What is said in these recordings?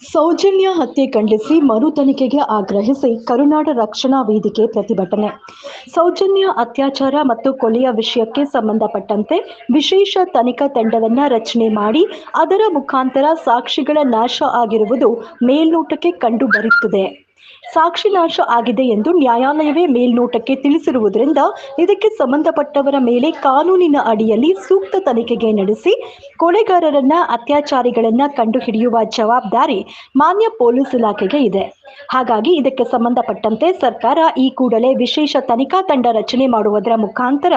ಸೌಜನ್ಯ ಹತ್ಯೆ ಖಂಡಿಸಿ ಮರು ತನಿಖೆಗೆ ಆಗ್ರಹಿಸಿ ಕರುನಾಡ ರಕ್ಷಣಾ ವೇದಿಕೆ ಪ್ರತಿಭಟನೆ. ಸೌಜನ್ಯ ಅತ್ಯಾಚಾರ ಮತ್ತು ಕೊಲೆಯ ವಿಷಯಕ್ಕೆ ಸಂಬಂಧಪಟ್ಟಂತೆ ವಿಶೇಷ ತನಿಖಾ ತಂಡವನ್ನು ರಚನೆ ಮಾಡಿ ಅದರ ಮುಖಾಂತರ ಸಾಕ್ಷಿಗಳ ನಾಶ ಆಗಿರುವುದು ಮೇಲ್ನೋಟಕ್ಕೆ ಕಂಡು ಬರುತ್ತಿದೆ. ಸಾಕ್ಷಿ ನಾಶ ಆಗಿದೆ ಎಂದು ನ್ಯಾಯಾಲಯವೇ ಮೇಲ್ನೋಟಕ್ಕೆ ತಿಳಿಸಿರುವುದರಿಂದ ಇದಕ್ಕೆ ಸಂಬಂಧಪಟ್ಟವರ ಮೇಲೆ ಕಾನೂನಿನ ಅಡಿಯಲ್ಲಿ ಸೂಕ್ತ ತನಿಖೆಗೆ ನಡೆಸಿ ಕೊಲೆಗಾರರನ್ನ ಅತ್ಯಾಚಾರಿಗಳನ್ನ ಕಂಡುಹಿಡಿಯುವ ಜವಾಬ್ದಾರಿ ಮಾನ್ಯ ಪೊಲೀಸ್ ಇಲಾಖೆಗೆ ಇದೆ. ಹಾಗಾಗಿ ಇದಕ್ಕೆ ಸಂಬಂಧಪಟ್ಟಂತೆ ಸರ್ಕಾರ ಈ ಕೂಡಲೇ ವಿಶೇಷ ತನಿಖಾ ತಂಡ ರಚನೆ ಮಾಡುವುದರ ಮುಖಾಂತರ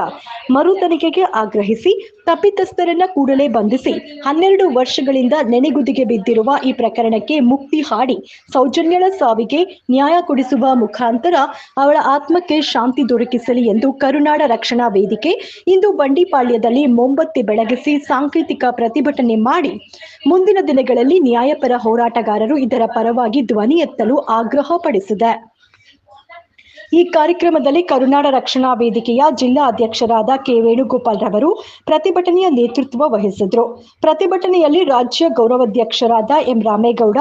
ಮರು ತನಿಖೆಗೆ ಆಗ್ರಹಿಸಿ ತಪ್ಪಿತಸ್ಥರನ್ನ ಕೂಡಲೇ ಬಂಧಿಸಿ 12 ವರ್ಷಗಳಿಂದ ನೆನೆಗುದಿಗೆ ಬಿದ್ದಿರುವ ಈ ಪ್ರಕರಣಕ್ಕೆ ಮುಕ್ತಿ ಹಾಡಿ ಸೌಜನ್ಯಳ ಸಾವಿಗೆ ನ್ಯಾಯ ಕೊಡಿಸುವ ಮುಖಾಂತರ ಅವಳ ಆತ್ಮಕ್ಕೆ ಶಾಂತಿ ದೊರಕಿಸಲಿ ಎಂದು ಕರುನಾಡ ರಕ್ಷಣಾ ವೇದಿಕೆ ಇಂದು ಬಂಡಿಪಾಳ್ಯದಲ್ಲಿ ಮೊಂಬತ್ತಿ ಬೆಳಗಿಸಿ ಸಾಂಕೇತಿಕ ಪ್ರತಿಭಟನೆ ಮಾಡಿ ಮುಂದಿನ ದಿನಗಳಲ್ಲಿ ನ್ಯಾಯಪರ ಹೋರಾಟಗಾರರು ಇದರ ಪರವಾಗಿ ಧ್ವನಿ ಎತ್ತಲು ಆಗ್ರಹ ಪಡಿಸಿದೆ. ಈ ಕಾರ್ಯಕ್ರಮದಲ್ಲಿ ಕರುನಾಡ ರಕ್ಷಣಾ ವೇದಿಕೆಯ ಜಿಲ್ಲಾ ಅಧ್ಯಕ್ಷರಾದ ಕೆ ವೇಣುಗೋಪಾಲ್ ರವರು ಪ್ರತಿಭಟನೆಯ ನೇತೃತ್ವ ವಹಿಸಿದರು. ಪ್ರತಿಭಟನೆಯಲ್ಲಿ ರಾಜ್ಯ ಗೌರವಾಧ್ಯಕ್ಷರಾದ ಎಂ ರಾಮೇಗೌಡ,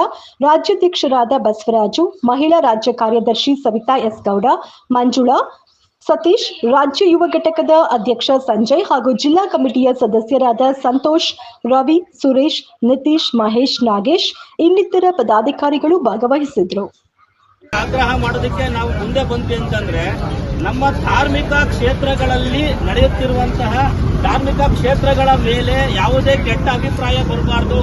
ರಾಜ್ಯಾಧ್ಯಕ್ಷರಾದ ಬಸವರಾಜು, ಮಹಿಳಾ ರಾಜ್ಯ ಕಾರ್ಯದರ್ಶಿ ಸವಿತಾ ಎಸ್ ಗೌಡ, ಮಂಜುಳಾ, ಸತೀಶ್, ರಾಜ್ಯ ಯುವ ಘಟಕದ ಅಧ್ಯಕ್ಷ ಸಂಜಯ್ ಹಾಗೂ ಜಿಲ್ಲಾ ಕಮಿಟಿಯ ಸದಸ್ಯರಾದ ಸಂತೋಷ್, ರವಿ, ಸುರೇಶ್, ನಿತೀಶ್, ಮಹೇಶ್, ನಾಗೇಶ್ ಇನ್ನಿತರ ಪದಾಧಿಕಾರಿಗಳು ಭಾಗವಹಿಸಿದ್ರು. ಆಗ್ರಹ ಮಾಡೋದಕ್ಕೆ ನಾವು ಮುಂದೆ ಬಂದ್ವಿ ಅಂತಂದ್ರೆ ನಮ್ಮ ಧಾರ್ಮಿಕ ಕ್ಷೇತ್ರಗಳಲ್ಲಿ ನಡೆಯುತ್ತಿರುವಂತಹ ಧಾರ್ಮಿಕ ಕ್ಷೇತ್ರಗಳ ಮೇಲೆ ಯಾವುದೇ ಕೆಟ್ಟ ಅಭಿಪ್ರಾಯ ಬರಬಾರದು.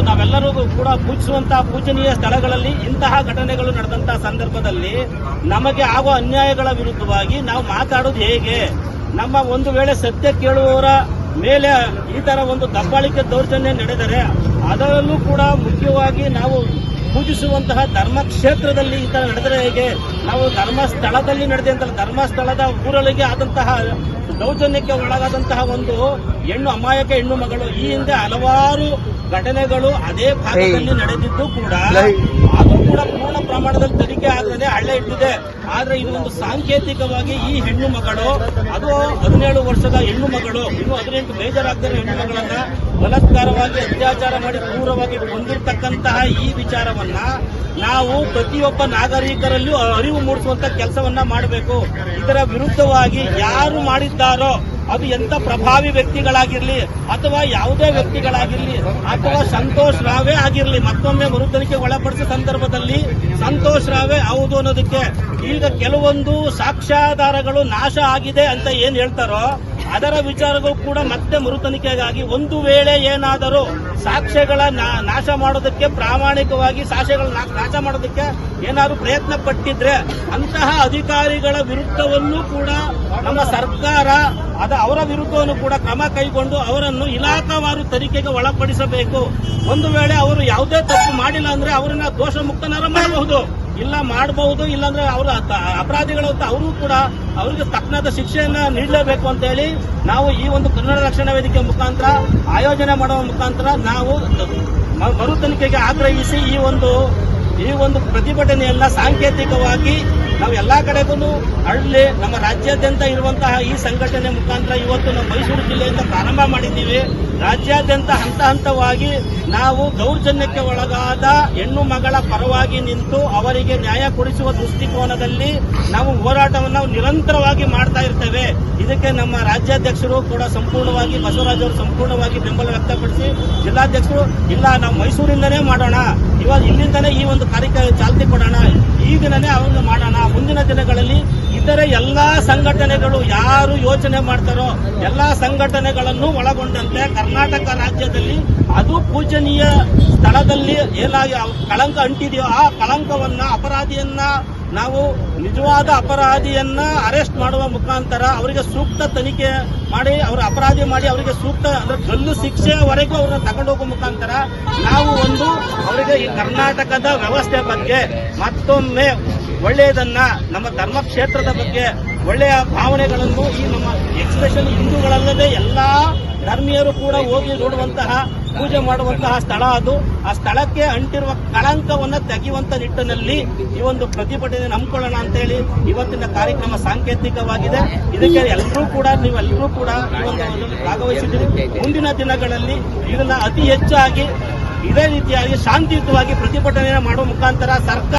ನಾವೆಲ್ಲರೂ ಕೂಡ ಪೂಜಿಸುವಂತಹ ಪೂಜನೀಯ ಸ್ಥಳಗಳಲ್ಲಿ ಇಂತಹ ಘಟನೆಗಳು ನಡೆದಂತಹ ಸಂದರ್ಭದಲ್ಲಿ ನಮಗೆ ಆಗುವ ಅನ್ಯಾಯಗಳ ವಿರುದ್ಧವಾಗಿ ನಾವು ಮಾತಾಡೋದು ಹೇಗೆ? ನಮ್ಮ ಒಂದು ವೇಳೆ ಸತ್ಯ ಕೇಳುವವರ ಮೇಲೆ ಈ ತರ ಒಂದು ದಬ್ಬಾಳಿಕೆ ದೌರ್ಜನ್ಯ ನಡೆದರೆ ಅದರಲ್ಲೂ ಕೂಡ ಮುಖ್ಯವಾಗಿ ನಾವು ಪೂಜಿಸುವಂತಹ ಧರ್ಮ ಕ್ಷೇತ್ರದಲ್ಲಿ ಈ ತರ ನಡೆದರೆ ಹೇಗೆ? ನಾವು ಧರ್ಮಸ್ಥಳದಲ್ಲಿ ನಡೆದಂತಹ ಧರ್ಮಸ್ಥಳದ ಊರೊಳಗೆ ಆದಂತಹ ದೌರ್ಜನ್ಯಕ್ಕೆ ಒಳಗಾದಂತಹ ಒಂದು ಅಮಾಯಕ ಹೆಣ್ಣು ಮಗಳು ಈ ಹಿಂದೆ ಹಲವಾರು ಘಟನೆಗಳು ಅದೇ ಭಾಗದಲ್ಲಿ ನಡೆದಿದ್ದು ಕೂಡ ಅದು ಕೂಡ ಪೂರ್ಣ ಪ್ರಮಾಣದಲ್ಲಿ ತನಿಖೆ ಆಗದೆ ಹಳ್ಳೆ ಇಟ್ಟಿದೆ. ಆದ್ರೆ ಇದು ಒಂದು ಸಾಂಕೇತಿಕವಾಗಿ ಈ ಹೆಣ್ಣು ಮಗಳು, ಅದು 17 ವರ್ಷದ ಹೆಣ್ಣು ಮಗಳು, ಇನ್ನು 18 ಮೇಜರ್ ಆಗದಿರೋ ಹೆಣ್ಣು ಮಗಳನ್ನ ಬಲಾತ್ಕಾರವಾಗಿ ಅತ್ಯಾಚಾರ ಮಾಡಿ ಕ್ರೂರವಾಗಿ ಕೊಂದಿರ್ತಕ್ಕಂತಹ ಈ ವಿಚಾರವನ್ನ ನಾವು ಪ್ರತಿಯೊಬ್ಬ ನಾಗರಿಕರಲ್ಲೂ ಅರಿವು ಮೂಡಿಸುವಂತ ಕೆಲಸವನ್ನ ಮಾಡಬೇಕು. ಇದರ ವಿರುದ್ಧವಾಗಿ ಯಾರು ಮಾಡಿದ್ದಾರೋ ಅದು ಎಂತ ಪ್ರಭಾವಿ ವ್ಯಕ್ತಿಗಳಾಗಿರ್ಲಿ ಅಥವಾ ಯಾವುದೇ ವ್ಯಕ್ತಿಗಳಾಗಿರ್ಲಿ ಅಥವಾ ಸಂತೋಷ್ ರಾವೇ ಆಗಿರ್ಲಿ, ಮತ್ತೊಮ್ಮೆ ಮರು ತನಿಖೆಗೆ ಒಳಪಡಿಸಿದ ಸಂದರ್ಭದಲ್ಲಿ ಸಂತೋಷ್ ರಾವೇ ಹೌದು ಅನ್ನೋದಕ್ಕೆ ಈಗ ಕೆಲವೊಂದು ಸಾಕ್ಷ್ಯಾಧಾರಗಳು ನಾಶ ಆಗಿದೆ ಅಂತ ಏನ್ ಹೇಳ್ತಾರೋ ಅದರ ವಿಚಾರಗಳು ಕೂಡ ಮತ್ತೆ ಮರು ತನಿಖೆಗಾಗಿ ಒಂದು ವೇಳೆ ಏನಾದರೂ ಸಾಕ್ಷ್ಯಗಳ ನಾಶ ಮಾಡೋದಕ್ಕೆ ಪ್ರಾಮಾಣಿಕವಾಗಿ ಸಾಕ್ಷ್ಯಗಳ ನಾಶ ಮಾಡೋದಕ್ಕೆ ಏನಾದರೂ ಪ್ರಯತ್ನ ಪಟ್ಟಿದ್ರೆ ಅಂತಹ ಅಧಿಕಾರಿಗಳ ವಿರುದ್ಧವನ್ನು ಕೂಡ ನಮ್ಮ ಸರ್ಕಾರ ಅವರ ವಿರುದ್ಧವನ್ನು ಕೂಡ ಕ್ರಮ ಕೈಗೊಂಡು ಅವರನ್ನು ಇಲಾಖಾವಾರು ತನಿಖೆಗೆ ಒಳಪಡಿಸಬೇಕು. ಒಂದು ವೇಳೆ ಅವರು ಯಾವುದೇ ತಪ್ಪು ಮಾಡಿಲ್ಲ ಅಂದ್ರೆ ಅವರನ್ನ ದೋಷ ಮುಕ್ತನಾರ ಮಾಡಬಹುದು, ಇಲ್ಲಾಂದ್ರೆ ಅವರ ಅಪರಾಧಿಗಳು ಅಂತ ಅವರು ಕೂಡ ಅವರಿಗೆ ತಕ್ಕನಾದ ಶಿಕ್ಷೆಯನ್ನ ನೀಡಲೇಬೇಕು ಅಂತ ಹೇಳಿ ನಾವು ಈ ಒಂದು ಕನ್ನಡ ರಕ್ಷಣಾ ವೇದಿಕೆ ಮುಖಾಂತರ ಆಯೋಜನೆ ಮಾಡುವ ಮುಖಾಂತರ ನಾವು ಮರು ತನಿಖೆಗೆ ಆಗ್ರಹಿಸಿ ಈ ಒಂದು ಪ್ರತಿಭಟನೆಯನ್ನ ಸಾಂಕೇತಿಕವಾಗಿ ನಾವು ಎಲ್ಲಾ ಕಡೆಗೂ ಹಳ್ಳಿ ನಮ್ಮ ರಾಜ್ಯಾದ್ಯಂತ ಇರುವಂತಹ ಈ ಸಂಘಟನೆ ಮುಖಾಂತರ ಇವತ್ತು ನಮ್ಮ ಮೈಸೂರು ಜಿಲ್ಲೆಯಿಂದ ಪ್ರಾರಂಭ ಮಾಡಿದ್ದೀವಿ. ರಾಜ್ಯಾದ್ಯಂತ ಹಂತ ಹಂತವಾಗಿ ನಾವು ದೌರ್ಜನ್ಯಕ್ಕೆ ಒಳಗಾದ ಹೆಣ್ಣು ಮಗಳ ಪರವಾಗಿ ನಿಂತು ಅವರಿಗೆ ನ್ಯಾಯ ಕೊಡಿಸುವ ದೃಷ್ಟಿಕೋನದಲ್ಲಿ ನಾವು ಹೋರಾಟವನ್ನು ನಿರಂತರವಾಗಿ ಮಾಡ್ತಾ ಇರ್ತೇವೆ. ಇದಕ್ಕೆ ನಮ್ಮ ರಾಜ್ಯಾಧ್ಯಕ್ಷರು ಕೂಡ ಸಂಪೂರ್ಣವಾಗಿ ಬಸವರಾಜ್ ಅವರು ಸಂಪೂರ್ಣವಾಗಿ ಬೆಂಬಲ ವ್ಯಕ್ತಪಡಿಸಿ, ಜಿಲ್ಲಾಧ್ಯಕ್ಷರು ಇಲ್ಲ ನಾವು ಮೈಸೂರಿಂದನೇ ಮಾಡೋಣ, ಇವಾಗ ಇಲ್ಲಿಂದನೇ ಈ ಒಂದು ಕಾರ್ಯಕ್ರಮ ಚಾಲ್ತಿ ಕೊಡೋಣ, ಈ ದಿನನೇ ಅವನ್ನು ಮಾಡೋಣ. ಮುಂದಿನ ದಿನಗಳಲ್ಲಿ ಇತರೆ ಎಲ್ಲಾ ಸಂಘಟನೆಗಳು ಯಾರು ಯೋಚನೆ ಮಾಡ್ತಾರೋ ಎಲ್ಲಾ ಸಂಘಟನೆಗಳನ್ನು ಒಳಗೊಂಡಂತೆ ಕರ್ನಾಟಕ ರಾಜ್ಯದಲ್ಲಿ ಅದು ಪೂಜನೀಯ ಸ್ಥಳದಲ್ಲಿ ಏನಾಗಿ ಕಳಂಕ ಅಂಟಿದೆಯೋ ಆ ಕಳಂಕವನ್ನ ಅಪರಾಧಿಯನ್ನ ನಾವು ನಿಜವಾದ ಅಪರಾಧಿಯನ್ನ ಅರೆಸ್ಟ್ ಮಾಡುವ ಮುಖಾಂತರ ಅವರಿಗೆ ಸೂಕ್ತ ತನಿಖೆ ಮಾಡಿ ಅವರ ಅಪರಾಧಿ ಮಾಡಿ ಅವರಿಗೆ ಸೂಕ್ತ ಅಂದ್ರೆ ಗಲ್ಲು ಶಿಕ್ಷೆವರೆಗೂ ಅವರನ್ನ ತಗೊಂಡೋಗುವ ಮುಖಾಂತರ ನಾವು ಅವರಿಗೆ ಈ ಕರ್ನಾಟಕದ ವ್ಯವಸ್ಥೆ ಬಗ್ಗೆ ಮತ್ತೊಮ್ಮೆ ಒಳ್ಳೆಯದನ್ನ ನಮ್ಮ ಧರ್ಮ ಕ್ಷೇತ್ರದ ಬಗ್ಗೆ ಒಳ್ಳೆಯ ಭಾವನೆಗಳನ್ನು ಈ ನಮ್ಮ ಎಕ್ಸ್ಪೆಷಲಿ ಹಿಂದೂಗಳಲ್ಲದೆ ಎಲ್ಲಾ ಧರ್ಮೀಯರು ಕೂಡ ಹೋಗಿ ನೋಡುವಂತಹ ಪೂಜೆ ಮಾಡುವಂತಹ ಸ್ಥಳ ಅದು. ಆ ಸ್ಥಳಕ್ಕೆ ಅಂಟಿರುವ ಕಳಂಕವನ್ನು ತೆಗೆಯುವಂತ ನಿಟ್ಟಿನಲ್ಲಿ ಈ ಒಂದು ಪ್ರತಿಭಟನೆ ನಂಬಿಕೊಳ್ಳೋಣ ಅಂತ ಹೇಳಿ ಇವತ್ತಿನ ಕಾರ್ಯಕ್ರಮ ಸಾಂಕೇತಿಕವಾಗಿದೆ. ಇದಕ್ಕೆ ನೀವೆಲ್ಲರೂ ಕೂಡ ಈ ಒಂದು ಭಾಗವಹಿಸಿದ್ದೀರಿ. ಮುಂದಿನ ದಿನಗಳಲ್ಲಿ ಇದನ್ನ ಅತಿ ಹೆಚ್ಚಾಗಿ ಇದೇ ರೀತಿಯಾಗಿ ಶಾಂತಿಯುತವಾಗಿ ಪ್ರತಿಭಟನೆ ಮಾಡುವ ಮುಖಾಂತರ ಸರ್ಕಾರ